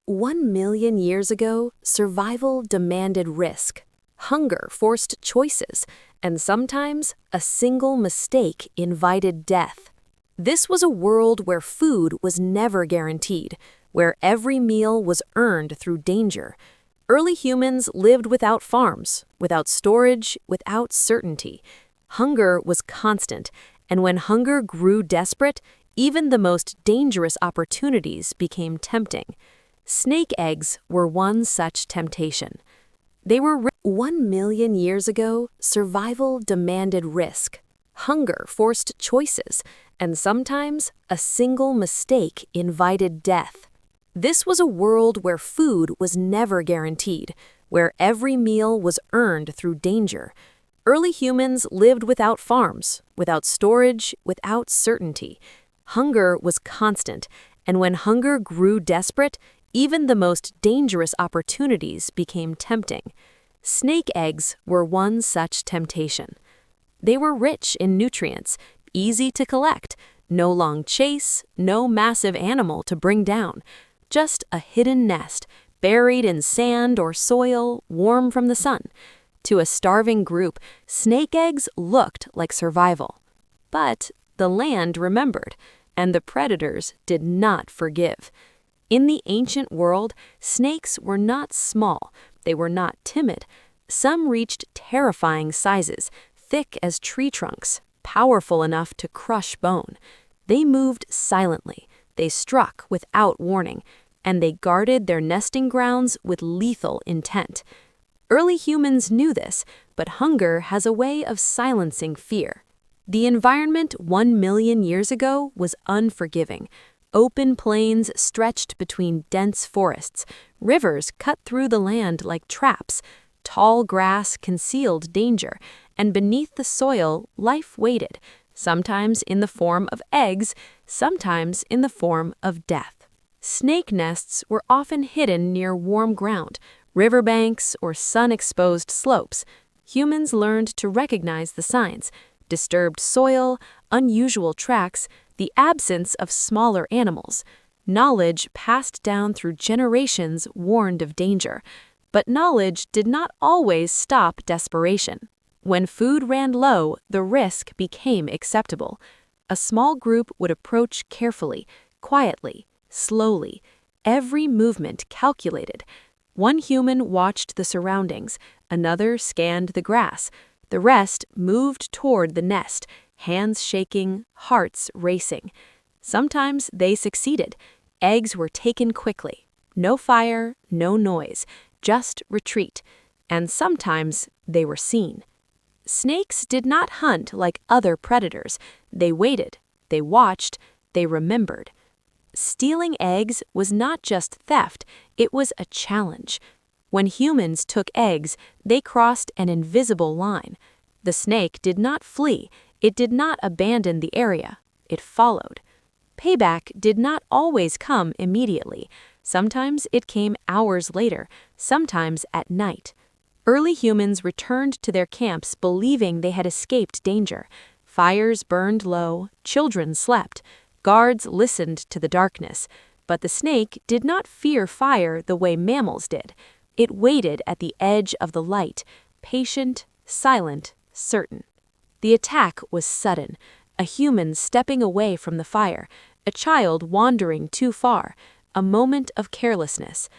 1 million years ago, survival demanded risk. Hunger forced choices, and sometimes a single mistake invited death. This was a world where food was never guaranteed, where every meal was earned through danger. Early humans lived without farms, without storage, without certainty. Hunger was constant, and when hunger grew desperate, even the most dangerous opportunities became tempting. Snake eggs were one such temptation. 1 million years ago, survival demanded risk. Hunger forced choices, and sometimes a single mistake invited death. This was a world where food was never guaranteed, where every meal was earned through danger. Early humans lived without farms, without storage, without certainty. Hunger was constant, and when hunger grew desperate, even the most dangerous opportunities became tempting. Snake eggs were one such temptation. They were rich in nutrients, easy to collect, no long chase, no massive animal to bring down, just a hidden nest, buried in sand or soil, warm from the sun. To a starving group, snake eggs looked like survival. But the land remembered, and the predators did not forgive. In the ancient world, snakes were not small, they were not timid. Some reached terrifying sizes, thick as tree trunks, powerful enough to crush bone. They moved silently, they struck without warning, and they guarded their nesting grounds with lethal intent. Early humans knew this, but hunger has a way of silencing fear. The environment 1 million years ago was unforgiving. Open plains stretched between dense forests, rivers cut through the land like traps, tall grass concealed danger, and beneath the soil life waited, sometimes in the form of eggs, sometimes in the form of death. Snake nests were often hidden near warm ground, riverbanks, or sun-exposed slopes. Humans learned to recognize the signs: disturbed soil, unusual tracks, the absence of smaller animals. Knowledge passed down through generations warned of danger. But knowledge did not always stop desperation. When food ran low, the risk became acceptable. A small group would approach carefully, quietly, slowly, every movement calculated. One human watched the surroundings, another scanned the grass. The rest moved toward the nest, hands shaking, hearts racing. Sometimes they succeeded. Eggs were taken quickly. No fire, no noise, just retreat. And sometimes they were seen. Snakes did not hunt like other predators. They waited, they watched, they remembered. Stealing eggs was not just theft, it was a challenge. When humans took eggs, they crossed an invisible line. The snake did not flee, it did not abandon the area, it followed. Payback did not always come immediately. Sometimes it came hours later, sometimes at night. Early humans returned to their camps believing they had escaped danger. Fires burned low, children slept, guards listened to the darkness. But the snake did not fear fire the way mammals did. It waited at the edge of the light, patient, silent, certain. The attack was sudden, a human stepping away from the fire, a child wandering too far, a moment of carelessness.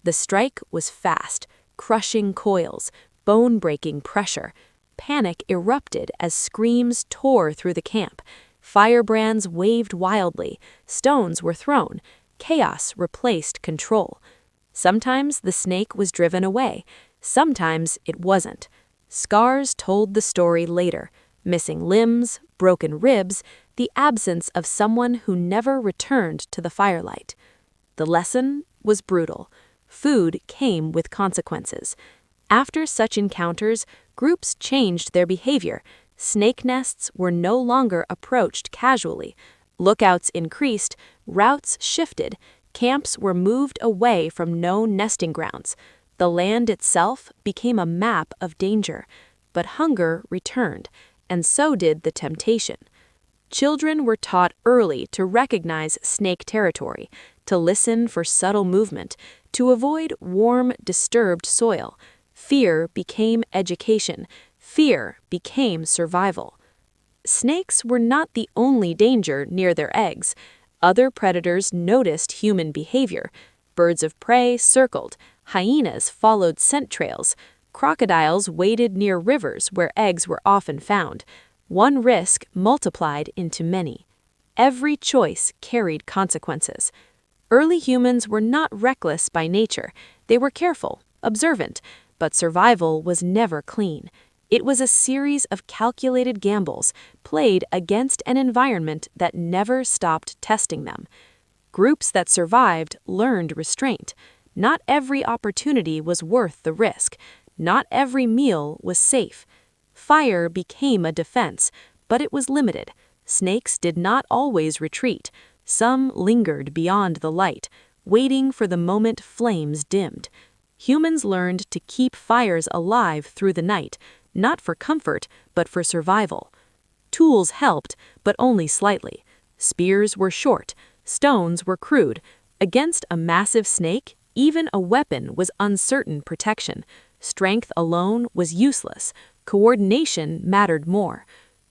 The strike was fast, crushing coils, bone-breaking pressure. Panic erupted as screams tore through the camp. Firebrands waved wildly, stones were thrown, chaos replaced control. Sometimes the snake was driven away, sometimes it wasn't. Scars told the story later: missing limbs, broken ribs, the absence of someone who never returned to the firelight. The lesson was brutal. Food came with consequences. After such encounters, groups changed their behavior. Snake nests were no longer approached casually. Lookouts increased, routes shifted, camps were moved away from known nesting grounds. The land itself became a map of danger. But hunger returned, and so did the temptation. Children were taught early to recognize snake territory, to listen for subtle movement, to avoid warm, disturbed soil. Fear became education. Fear became survival. Snakes were not the only danger near their eggs. Other predators noticed human behavior. Birds of prey circled. Hyenas followed scent trails. Crocodiles waded near rivers where eggs were often found. One risk multiplied into many. Every choice carried consequences. Early humans were not reckless by nature. They were careful, observant, but survival was never clean. It was a series of calculated gambles played against an environment that never stopped testing them. Groups that survived learned restraint. Not every opportunity was worth the risk. Not every meal was safe. Fire became a defense, but it was limited. Snakes did not always retreat. Some lingered beyond the light, waiting for the moment flames dimmed. Humans learned to keep fires alive through the night, not for comfort, but for survival. Tools helped, but only slightly. Spears were short, stones were crude. Against a massive snake, even a weapon was uncertain protection. Strength alone was useless. Coordination mattered more.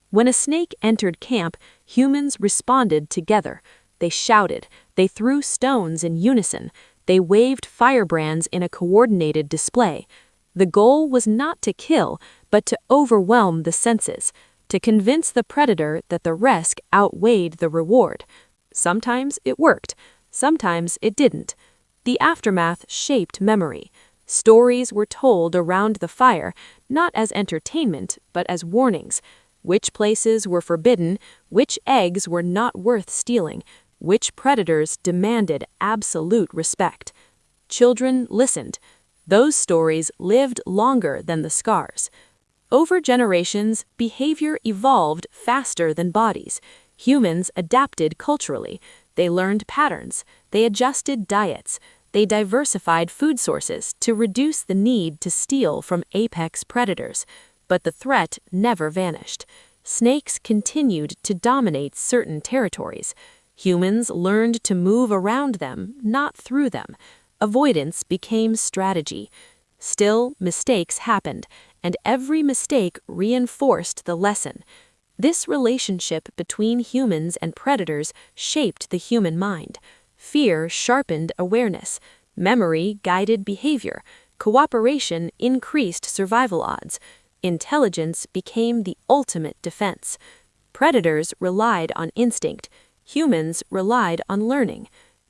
When a snake entered camp, humans responded together. They shouted, they threw stones in unison, they waved firebrands in a coordinated display. The goal was not to kill, but to overwhelm the senses, to convince the predator that the risk outweighed the reward. Sometimes it worked, sometimes it didn't. The aftermath shaped memory. Stories were told around the fire, not as entertainment, but as warnings. Which places were forbidden, which eggs were not worth stealing, which predators demanded absolute respect. Children listened. Those stories lived longer than the scars. Over generations, behavior evolved faster than bodies. Humans adapted culturally. They learned patterns. They adjusted diets. They diversified food sources to reduce the need to steal from apex predators. But the threat never vanished. Snakes continued to dominate certain territories. Humans learned to move around them, not through them. Avoidance became strategy. Still, mistakes happened, and every mistake reinforced the lesson. This relationship between humans and predators shaped the human mind. Fear sharpened awareness. Memory guided behavior. Cooperation increased survival odds. Intelligence became the ultimate defense. Predators relied on instinct. Humans relied on learning.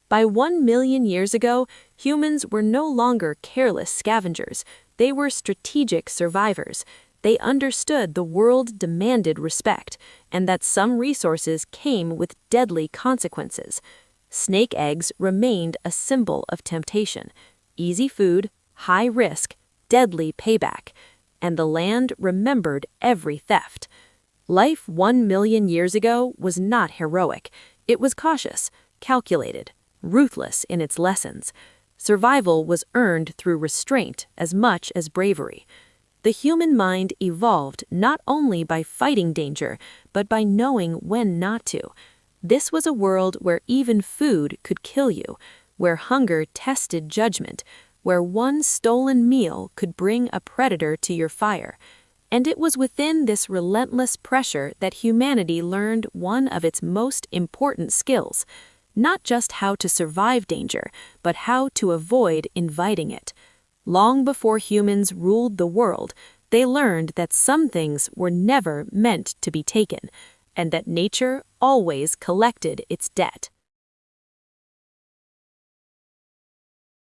By 1 million years ago, humans were no longer careless scavengers. They were strategic survivors. They understood the world demanded respect, and that some resources came with deadly consequences. Snake eggs remained a symbol of temptation. Easy food, high risk, deadly payback. And the land remembered every theft. Life 1 million years ago was not heroic. It was cautious, calculated, ruthless in its lessons. Survival was earned through restraint as much as bravery. The human mind evolved not only by fighting danger, but by knowing when not to. This was a world where even food could kill you, where hunger tested judgment, where one stolen meal could bring a predator to your fire. And it was within this relentless pressure that humanity learned one of its most important skills, not just how to survive danger, but how to avoid inviting it. Long before humans ruled the world, they learned that some things were never meant to be taken, and that nature always collected its debt.